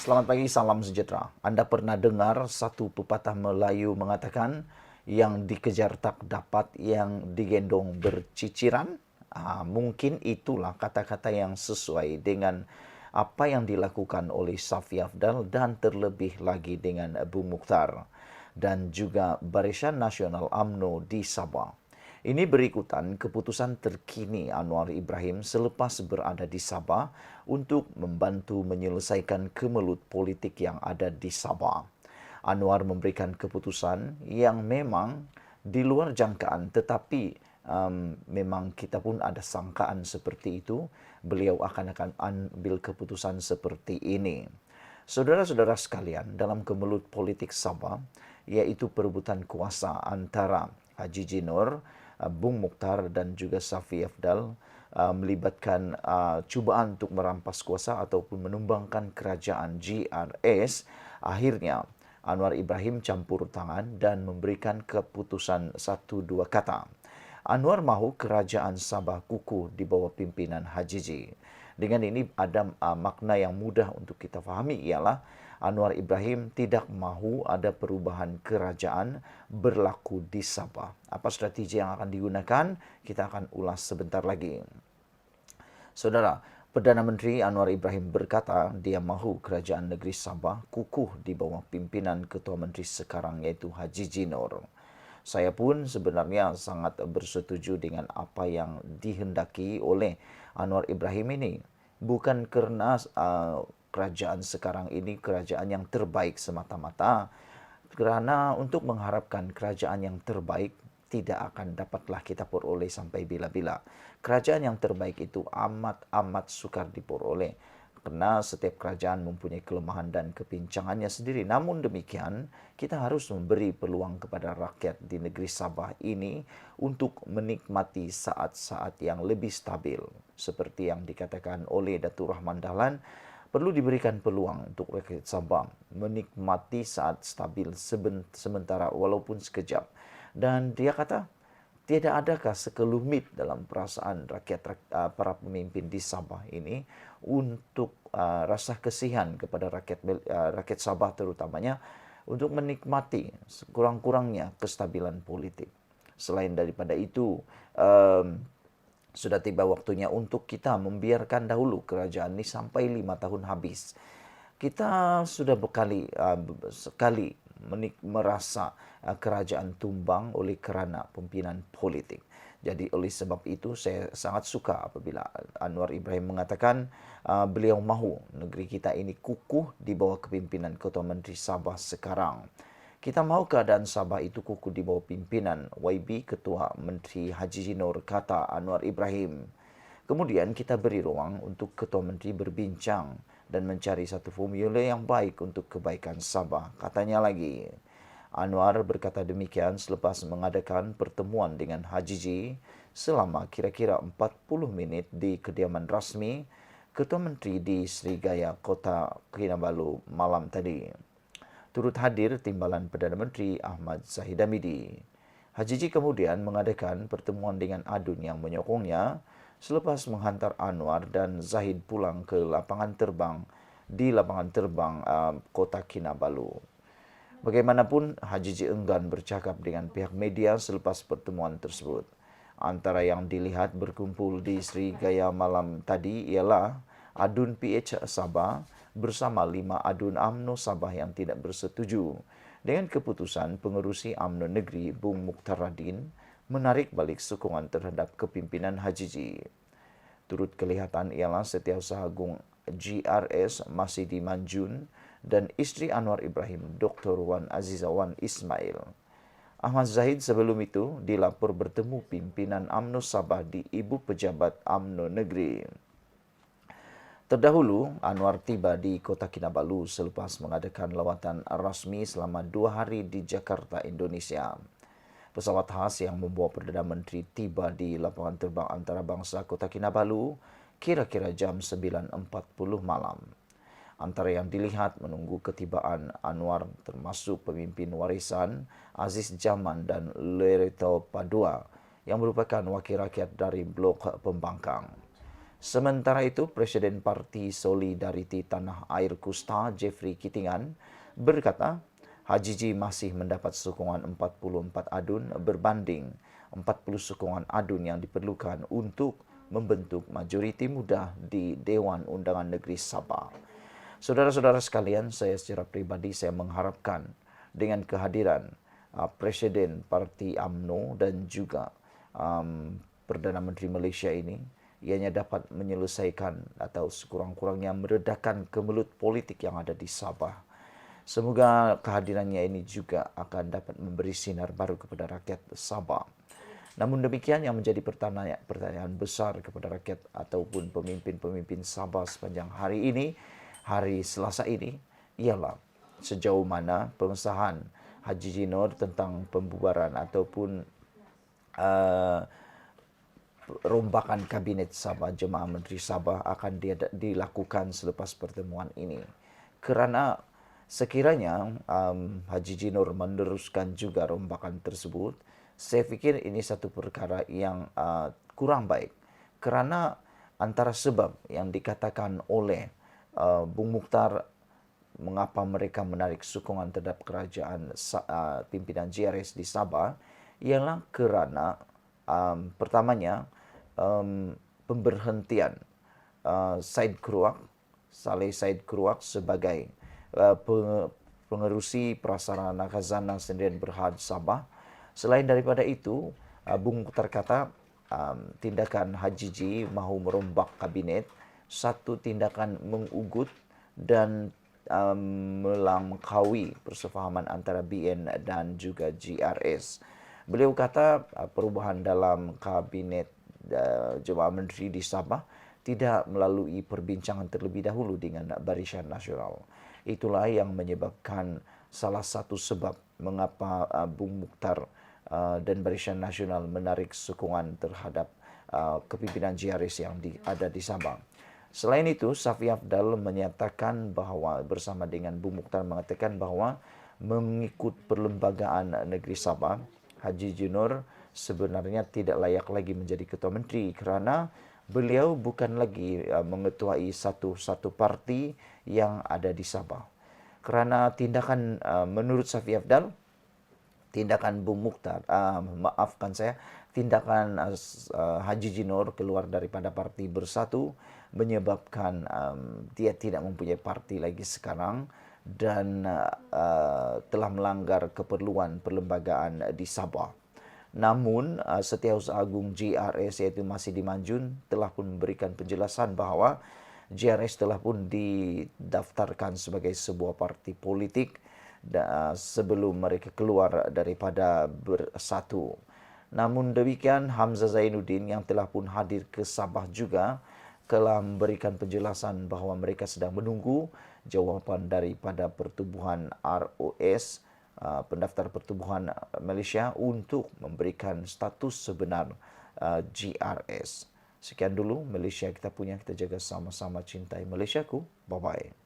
Selamat pagi, salam sejahtera. Anda pernah dengar satu pepatah Melayu mengatakan yang dikejar tak dapat, yang digendong berciciran? Mungkin itulah kata-kata yang sesuai dengan apa yang dilakukan oleh Safi Afdal dan terlebih lagi dengan Bung Mukhtar dan juga Barisan Nasional UMNO di Sabah. Ini berikutan keputusan terkini Anwar Ibrahim selepas berada di Sabah untuk membantu menyelesaikan kemelut politik yang ada di Sabah. Anwar memberikan keputusan yang memang di luar jangkaan, tetapi memang kita pun ada sangkaan seperti itu. Beliau akan ambil keputusan seperti ini. Saudara-saudara sekalian, dalam kemelut politik Sabah, yaitu perebutan kuasa antara Haji Jinor, Bung Mukhtar dan juga Safi Afdal, melibatkan cubaan untuk merampas kuasa ataupun menumbangkan kerajaan GRS. Akhirnya Anwar Ibrahim campur tangan dan memberikan keputusan satu dua kata. Anwar mahu kerajaan Sabah kukuh di bawah pimpinan Haji J. Dengan ini ada makna yang mudah untuk kita fahami, ialah Anwar Ibrahim tidak mahu ada perubahan kerajaan berlaku di Sabah. Apa strategi yang akan digunakan? Kita akan ulas sebentar lagi. Saudara, Perdana Menteri Anwar Ibrahim berkata dia mahu kerajaan negeri Sabah kukuh di bawah pimpinan Ketua Menteri sekarang, yaitu Haji Jinor. Saya pun sebenarnya sangat bersetuju dengan apa yang dihendaki oleh Anwar Ibrahim ini. Bukan karena kerajaan sekarang ini kerajaan yang terbaik semata-mata, kerana untuk mengharapkan kerajaan yang terbaik tidak akan dapatlah kita peroleh sampai bila-bila. Kerajaan yang terbaik itu amat sukar diperoleh, karena setiap kerajaan mempunyai kelemahan dan kepincangannya sendiri. Namun demikian, kita harus memberi peluang kepada rakyat di negeri Sabah ini untuk menikmati saat-saat yang lebih stabil. Seperti yang dikatakan oleh Datuk Rahman Dahlan, perlu diberikan peluang untuk rakyat Sabah menikmati saat stabil sementara walaupun sekejap. Dan dia kata, tidak adakah sekelumit dalam perasaan para pemimpin di Sabah ini untuk rasa kasihan kepada rakyat Sabah terutamanya untuk menikmati sekurang-kurangnya kestabilan politik. Selain daripada itu, sudah tiba waktunya untuk kita membiarkan dahulu kerajaan ini sampai 5 tahun habis. Kita sudah sekali merasa kerajaan tumbang oleh kerana pimpinan politik. Jadi oleh sebab itu saya sangat suka apabila Anwar Ibrahim mengatakan beliau mahu negeri kita ini kukuh di bawah kepimpinan Ketua Menteri Sabah sekarang. Kita mahu keadaan Sabah itu kukuh di bawah pimpinan YB Ketua Menteri Haji Jinor, kata Anwar Ibrahim. Kemudian kita beri ruang untuk Ketua Menteri berbincang dan mencari satu formula yang baik untuk kebaikan Sabah. Katanya lagi, Anwar berkata demikian selepas mengadakan pertemuan dengan Haji J selama kira-kira 40 minit di kediaman rasmi Ketua Menteri di Srigaya, Kota Kinabalu malam tadi. Turut hadir timbalan Perdana Menteri Ahmad Zahid Hamidi. Haji J kemudian mengadakan pertemuan dengan Adun yang menyokongnya selepas menghantar Anwar dan Zahid pulang ke lapangan terbang Kota Kinabalu. Bagaimanapun, Haji J enggan bercakap dengan pihak media selepas pertemuan tersebut. Antara yang dilihat berkumpul di Srigaya malam tadi ialah Adun PH Sabah bersama 5 adun UMNO Sabah yang tidak bersetuju dengan keputusan pengerusi UMNO Negeri Bung Mukhtar menarik balik sokongan terhadap kepimpinan Haji J. Turut kelihatan ialah Setiausaha Agung GRS Masidi Manjun dan isteri Anwar Ibrahim, Dr. Wan Aziza Wan Ismail. Ahmad Zahid sebelum itu dilapor bertemu pimpinan UMNO Sabah di Ibu Pejabat UMNO Negeri. Terdahulu, Anwar tiba di Kota Kinabalu selepas mengadakan lawatan rasmi selama 2 hari di Jakarta, Indonesia. Pesawat khas yang membawa Perdana Menteri tiba di lapangan terbang antarabangsa Kota Kinabalu kira-kira jam 9.40 malam. Antara yang dilihat menunggu ketibaan Anwar termasuk pemimpin warisan Aziz Jaman dan Loreto Padua yang merupakan wakil rakyat dari Blok Pembangkang. Sementara itu, Presiden Parti Solidariti Tanah Air Kusta, Jeffrey Kitingan, berkata, HJJ masih mendapat sokongan 44 adun berbanding 40 sokongan adun yang diperlukan untuk membentuk majoriti mudah di Dewan Undangan Negeri Sabah. Saudara-saudara sekalian, saya secara pribadi saya mengharapkan dengan kehadiran Presiden Parti UMNO dan juga Perdana Menteri Malaysia ini, ianya dapat menyelesaikan atau sekurang-kurangnya meredakan kemelut politik yang ada di Sabah. Semoga kehadirannya ini juga akan dapat memberi sinar baru kepada rakyat Sabah. Namun demikian, yang menjadi pertanyaan besar kepada rakyat ataupun pemimpin-pemimpin Sabah sepanjang hari ini, hari Selasa ini, ialah sejauh mana pengesahan HJJ Nur tentang pembubaran ataupun rombakan Kabinet Sabah, Jemaah Menteri Sabah akan dilakukan selepas pertemuan ini. Kerana sekiranya HJJ Nur meneruskan juga rombakan tersebut, saya fikir ini satu perkara yang kurang baik. Kerana antara sebab yang dikatakan oleh Bung Mukhtar mengapa mereka menarik sokongan terhadap kerajaan pimpinan GRS di Sabah ialah kerana pertamanya pemberhentian Saleh Said Keruak sebagai pengerusi Prasarana Khazanah Sdn Berhad Sabah. Selain daripada itu, Bung Mukhtar kata tindakan HJJ mahu merombak kabinet satu tindakan mengugut dan melangkaui persefahaman antara BN dan juga GRS. Beliau kata perubahan dalam kabinet Jemaah Menteri di Sabah tidak melalui perbincangan terlebih dahulu dengan Barisan Nasional. Itulah yang menyebabkan salah satu sebab mengapa Bung Mukhtar dan Barisan Nasional menarik sokongan terhadap kepimpinan GRS yang ada di Sabah. Selain itu, Safi Afdal menyatakan bahawa bersama dengan Bung Mukhtar mengatakan bahawa mengikut perlembagaan negeri Sabah, HJJ Nur sebenarnya tidak layak lagi menjadi ketua menteri kerana beliau bukan lagi mengetuai satu parti yang ada di Sabah. Kerana tindakan menurut Safi Afdal, tindakan Bung Mukhtar, tindakan HJJ Nur keluar daripada Parti Bersatu menyebabkan dia tidak mempunyai parti lagi sekarang dan telah melanggar keperluan perlembagaan di Sabah. Namun, Setiausaha Agung GRS iaitu Masih Dimanjun telah pun memberikan penjelasan bahawa GRS telah pun didaftarkan sebagai sebuah parti politik sebelum mereka keluar daripada Bersatu. Namun demikian, Hamzah Zainuddin yang telah pun hadir ke Sabah juga telah memberikan penjelasan bahawa mereka sedang menunggu jawapan daripada Pertubuhan ROS, Pendaftar Pertubuhan Malaysia, untuk memberikan status sebenar GRS. Sekian dulu Malaysia kita punya, kita jaga sama-sama cintai Malaysiaku. Bye-bye.